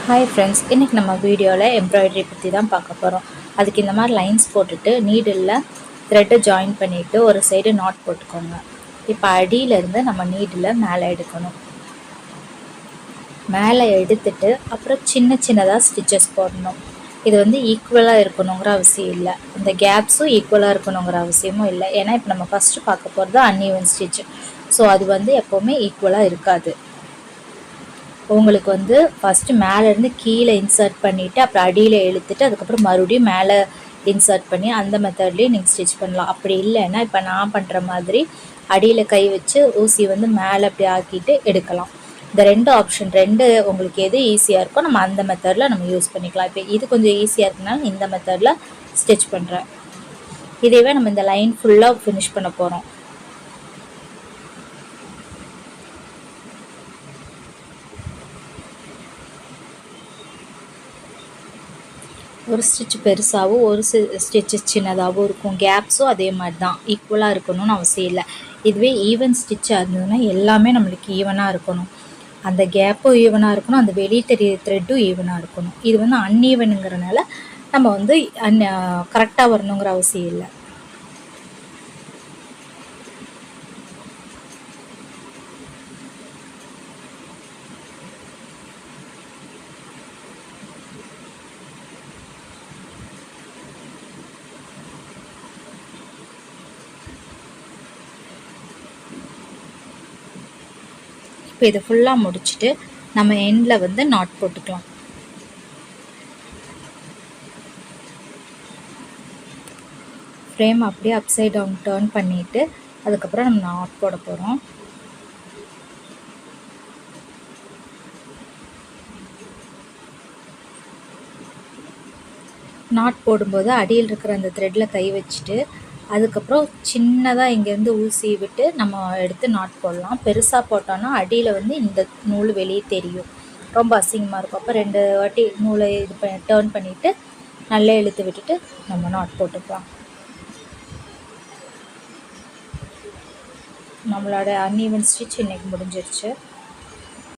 Hi friends, இன்றைக்கி நம்ம வீடியோவில் எம்ப்ராய்டரி பற்றி தான் பார்க்க போகிறோம். அதுக்கு இந்த மாதிரி லைன்ஸ் போட்டுட்டு நீடில் த்ரெட்டை ஜாயின் பண்ணிவிட்டு ஒரு சைடு நாட் போட்டுக்கோங்க. இப்போ அடியிலேருந்து நம்ம நீடில் மேலே எடுக்கணும். மேலே எடுத்துட்டு அப்புறம் சின்ன சின்னதாக ஸ்டிச்சஸ் போடணும். இது ஈக்குவலாக இருக்கணுங்கிற அவசியம் இல்லை, இந்த கேப்ஸும் ஈக்குவலாக இருக்கணுங்கிற அவசியமும் இல்லை. ஏன்னா இப்போ நம்ம ஃபஸ்ட்டு பார்க்க போகிறது அன்ஈவன் ஸ்டிச். ஸோ அது எப்போவுமே ஈக்குவலாக இருக்காது. உங்களுக்கு ஃபஸ்ட்டு மேலேருந்து கீழே இன்சர்ட் பண்ணிவிட்டு அப்புறம் அடியில் இழுத்துட்டு அதுக்கப்புறம் மறுபடியும் மேலே இன்சர்ட் பண்ணி அந்த மெத்தட்லேயும் நீங்கள் ஸ்டிச் பண்ணலாம். அப்படி இல்லைன்னா இப்போ நான் பண்ணுற மாதிரி அடியில் கை வச்சு ஊசி மேலே அப்படி ஆக்கிட்டு எடுக்கலாம். இந்த ரெண்டு உங்களுக்கு எது ஈஸியாக இருக்கோ நம்ம அந்த மெத்தடில் நம்ம யூஸ் பண்ணிக்கலாம். இப்போ இது கொஞ்சம் ஈஸியாக இருக்குனாலும் இந்த மெத்தடில் ஸ்டிச் பண்ணுறேன். இதேவே நம்ம இந்த லைன் ஃபுல்லாக ஃபினிஷ் பண்ண போகிறோம். ஒரு ஸ்டிச் பெருசாகவும் ஒரு ஸ்டிச்சு சின்னதாகவும் இருக்கும். கேப்ஸும் அதே மாதிரி தான், ஈக்குவலாக இருக்கணும்னு அவசியம் இல்லை. இதுவே ஈவன் ஸ்டிச்சாக இருந்ததுன்னா எல்லாமே நம்மளுக்கு ஈவனாக இருக்கணும். அந்த கேப்பும் ஈவனாக இருக்கணும், அந்த வெளியே தெரிய த்ரெட்டும் ஈவனாக இருக்கணும். இது அன்ஈவனுங்கிறனால நம்ம கரெக்டாக வரணுங்கிற அவசியம் இல்லை. இப்போ இதை ஃபுல்லாக முடிச்சுட்டு நம்ம எண்டில் நாட் போட்டுக்கலாம். ஃப்ரேம் அப்படியே அப்சைட் டவுன் டர்ன் பண்ணிவிட்டு அதுக்கப்புறம் நம்ம நாட் போட போகிறோம். நாட் போடும்போது அடியில் இருக்கிற அந்த த்ரெட்டில் கை வச்சுட்டு அதுக்கப்புறம் சின்னதாக இங்கேருந்து ஊசி விட்டு நம்ம எடுத்து நாட் போடலாம். பெருசாக போட்டோன்னா அடியில் இந்த நூல் வெளியே தெரியும், ரொம்ப அசிங்கமாக இருக்கும். அப்போ 2 வாட்டி நூலை இது டேர்ன் பண்ணிவிட்டு நல்லா இழுத்து விட்டுட்டு நம்ம நாட் போட்டுக்கலாம். நம்மளோட அன்ஈவன் ஸ்டிச் இன்றைக்கி முடிஞ்சிருச்சு.